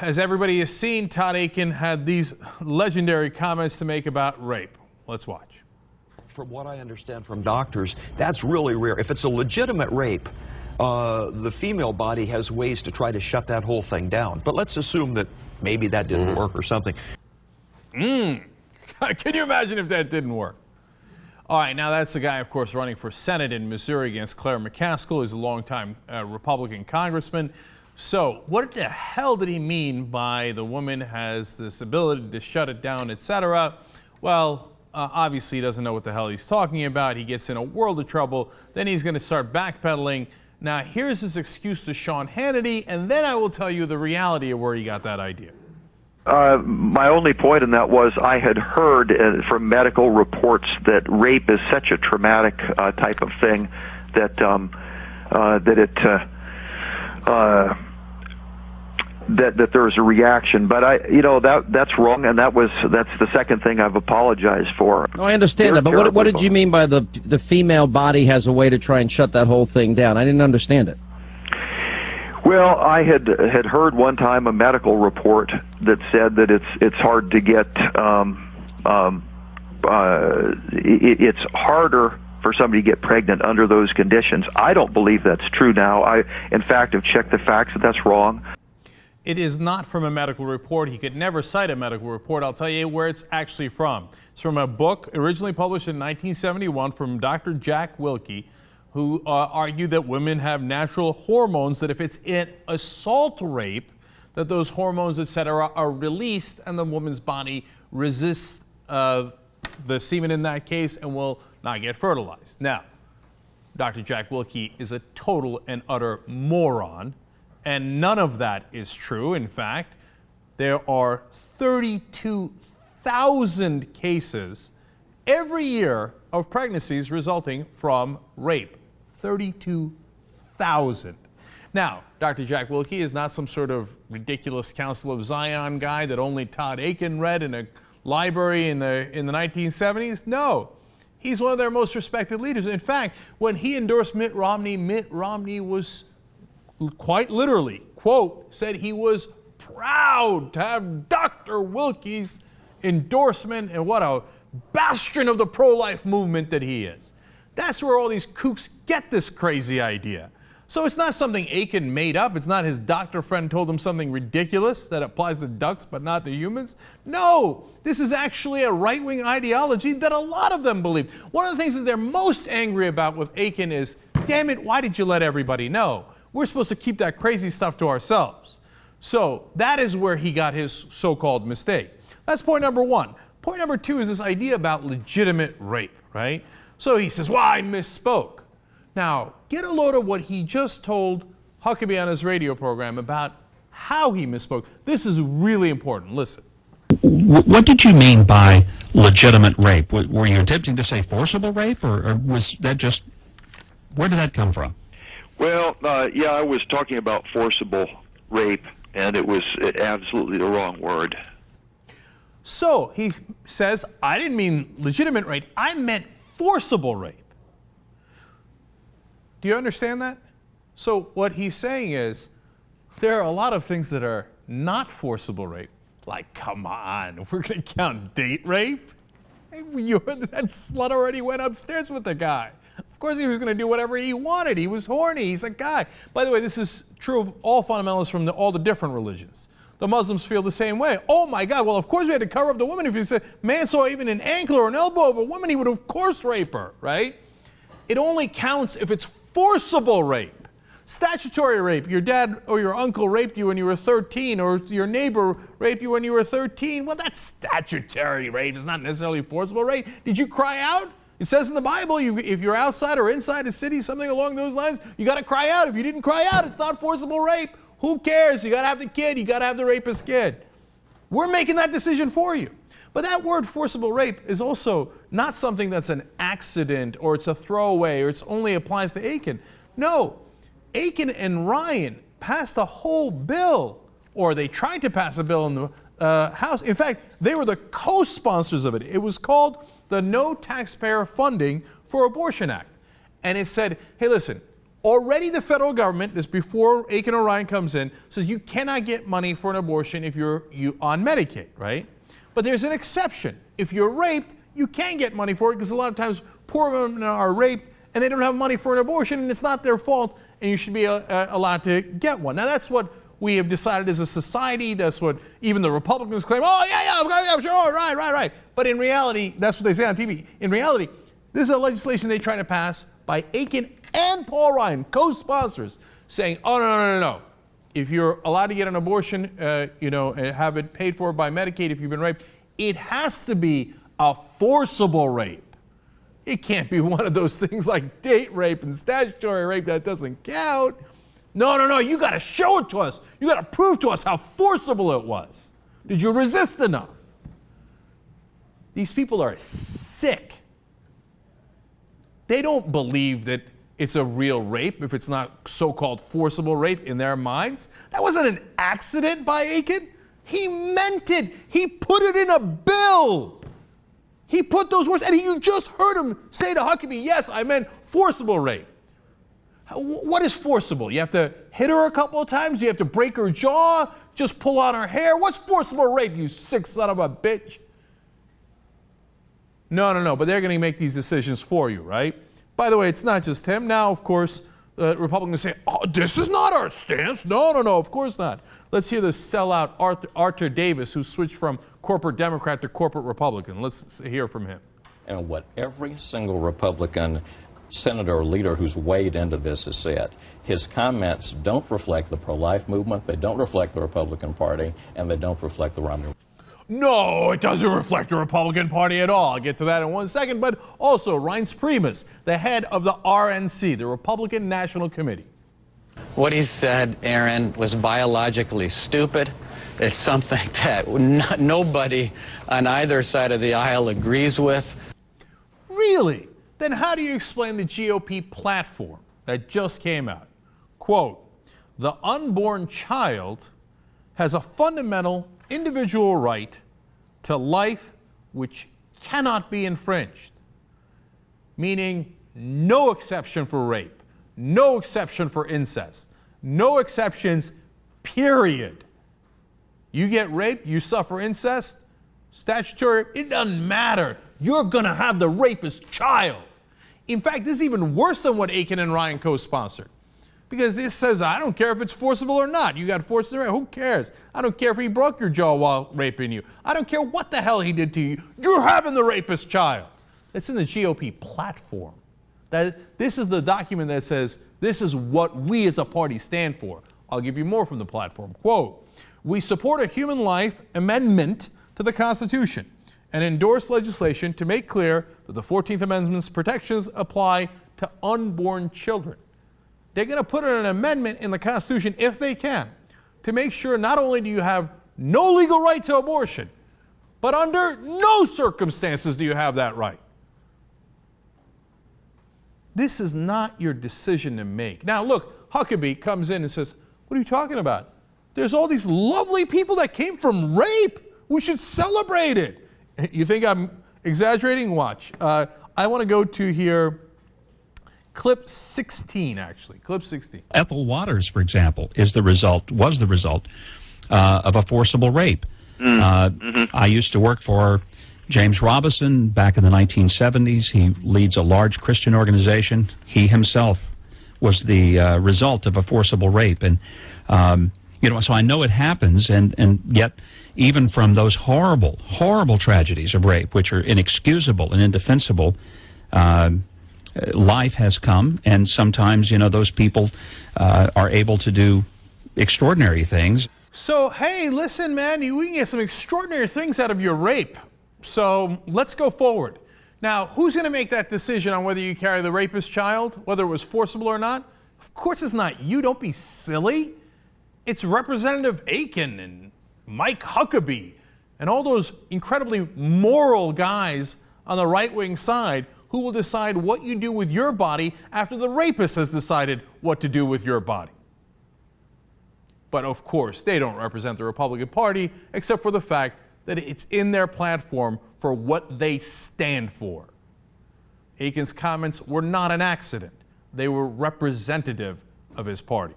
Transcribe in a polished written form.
As everybody has seen, Todd Akin had these legendary comments to make about rape. Let's watch. From what I understand from doctors, that's really rare. If it's a legitimate rape, the female body has ways to try to shut that whole thing down. But let's assume that maybe that didn't work or something. Can you imagine if that didn't work? All right, now that's the guy, of course, running for Senate in Missouri against Claire McCaskill. He's a longtime Republican congressman. So what the hell did he mean by the woman has this ability to shut it down, etc.? Well, obviously he doesn't know what the hell he's talking about. He gets in a world of trouble. Then he's going to start backpedaling. Now, here's his excuse to Sean Hannity, and then I will tell you the reality of where he got that idea. My only point in that was I had heard from medical reports that rape is such a traumatic type of thing that that there's a reaction, but that's wrong, and that's the second thing I've apologized for. No, I understand that, but what did you mean by the female body has a way to try and shut that whole thing down? I didn't understand it. Well, I had heard one time a medical report that said that it's hard to get it's harder for somebody to get pregnant under those conditions. I don't believe that's true now. I, in fact, have checked the facts that that's wrong. It is not from a medical report. He could never cite a medical report. I'll tell you where it's actually from. It's from a book originally published in 1971 from Dr. Jack Wilkie, who argued that women have natural hormones, that if it's an assault rape, that those hormones, etc., are released and the woman's body resists the semen in that case and will not get fertilized. Now, Dr. Jack Wilkie is a total and utter moron, and none of that is true. In fact, there are 32,000 cases every year of pregnancies resulting from rape. 32,000. Now, Dr. Jack Wilkie is not some sort of ridiculous Council of Zion guy that only Todd Akin read in a library in the 1970s. No, he's one of their most respected leaders. In fact, when he endorsed Mitt Romney was quite literally, quote, said he was proud to have Dr. Wilkie's endorsement, and what a bastion of the pro-life movement that he is. That's where all these kooks get this crazy idea. So it's not something Akin made up. It's not his doctor friend told him something ridiculous that applies to ducks but not to humans. No, this is actually a right-wing ideology that a lot of them believe. One of the things that they're most angry about with Akin is, damn it, why did you let everybody know? We're supposed to keep that crazy stuff to ourselves. So that is where he got his so-called mistake. That's point number one. Point number two is this idea about legitimate rape, right? So he says, well, I misspoke. Now, get a load of what he just told Huckabee on his radio program about how he misspoke. This is really important. Listen. What did you mean by legitimate rape? Were you attempting to say forcible rape, or was that just, where did that come from? Well, yeah, I was talking about forcible rape, and it was absolutely the wrong word. So he says, I didn't mean legitimate rape, I meant forcible rape. Do you understand that? So what he's saying is, there are a lot of things that are not forcible rape. Like, come on, we're going to count date rape? That slut already went upstairs with the guy. Of course he was going to do whatever he wanted. He was horny. He's a guy. By the way, this is true of all fundamentalists from all the different religions. The Muslims feel the same way. Oh my God, well, of course we had to cover up the woman. If you said man saw even an ankle or an elbow of a woman, he would of course rape her, right? It only counts if it's forcible rape. Statutory rape, your dad or your uncle raped you when you were 13, or your neighbor raped you when you were 13. Well, that's statutory rape. It's not necessarily forcible rape. Did you cry out? It says in the Bible, if you're outside or inside a city, something along those lines, you got to cry out. If you didn't cry out, it's not forcible rape. Who cares? You got to have the kid. You got to have the rapist kid. We're making that decision for you. But that word forcible rape is also not something that's an accident or it's a throwaway or it only applies to Akin. No, Akin and Ryan passed a whole bill, or they tried to pass a bill in the House. In fact, they were the co-sponsors of it. It was called the No Taxpayer Funding for Abortion Act. And it said, hey, listen, Already the federal government, this before Akin or Ryan comes in, says you cannot get money for an abortion if you're on Medicaid, right? But there's an exception. If you're raped, you can get money for it because a lot of times poor women are raped and they don't have money for an abortion and it's not their fault and you should be allowed to get one. Now that's what we have decided as a society. That's what even the Republicans claim. Oh, yeah, sure, right. But in reality, that's what they say on TV. In reality, this is a legislation they try to pass by Akin and Paul Ryan, co-sponsors, saying, oh, no. If you're allowed to get an abortion, and have it paid for by Medicaid if you've been raped, it has to be a forcible rape. It can't be one of those things like date rape and statutory rape that doesn't count. No, you got to show it to us. You got to prove to us how forcible it was. Did you resist enough? These people are sick. They don't believe that it's a real rape if it's not so-called forcible rape in their minds. That wasn't an accident by Akin. He meant it. He put it in a bill. He put those words, and you just heard him say to Huckabee, yes, I meant forcible rape. What is forcible? You have to hit her a couple of times? You have to break her jaw? Just pull on her hair? What's forcible rape, you sick son of a bitch? No, but they're going to make these decisions for you, right? By the way, it's not just him. Now, of course, Republicans say, oh, this is not our stance. No, of course not. Let's hear the sellout Arthur Davis, who switched from corporate Democrat to corporate Republican. Let's hear from him. And what every single Republican senator or leader who's weighed into this has said, his comments don't reflect the pro-life movement, they don't reflect the Republican Party, and they don't reflect the Romney. No, it doesn't reflect the Republican Party at all. I'll get to that in 1 second. But also, Reince Priebus, the head of the RNC, the Republican National Committee. What he said, Aaron, was biologically stupid. It's something that nobody on either side of the aisle agrees with. Really? Then how do you explain the GOP platform that just came out? Quote, the unborn child has a fundamental individual right to life which cannot be infringed, meaning no exception for rape, no exception for incest, no exceptions, period. You get raped, you suffer incest, statutory, it doesn't matter. You're going to have the rapist child. In fact, this is even worse than what Akin and Ryan co-sponsored. Because this says, I don't care if it's forcible or not. You got forced to rape. Who cares? I don't care if he broke your jaw while raping you. I don't care what the hell he did to you. You're having the rapist child. That's in the GOP platform. This is the document that says this is what we as a party stand for. I'll give you more from the platform. Quote, we support a human life amendment to the Constitution and endorse legislation to make clear that the 14th Amendment's protections apply to unborn children. They're going to put in an amendment in the Constitution, if they can, to make sure not only do you have no legal right to abortion, but under no circumstances do you have that right. This is not your decision to make. Now, look, Huckabee comes in and says, what are you talking about? There's all these lovely people that came from rape. We should celebrate it. You think I'm exaggerating? Watch. I want to go to here. Clip 16, actually. Clip 16. Ethel Waters, for example, was the result of a forcible rape. I used to work for James Robison back in the 1970s. He leads a large Christian organization. He himself was the result of a forcible rape. And, so I know it happens, and yet even from those horrible, horrible tragedies of rape, which are inexcusable and indefensible, life has come, and sometimes, those people are able to do extraordinary things. So, hey, listen, man, we can get some extraordinary things out of your rape. So let's go forward. Now, who's going to make that decision on whether you carry the rapist child, whether it was forcible or not? Of course it's not you. Don't be silly. It's Representative Akin and Mike Huckabee and all those incredibly moral guys on the right-wing side who will decide what you do with your body after the rapist has decided what to do with your body. But of course, they don't represent the Republican Party, except for the fact that it's in their platform for what they stand for. Akin's comments were not an accident. they were representative of his party.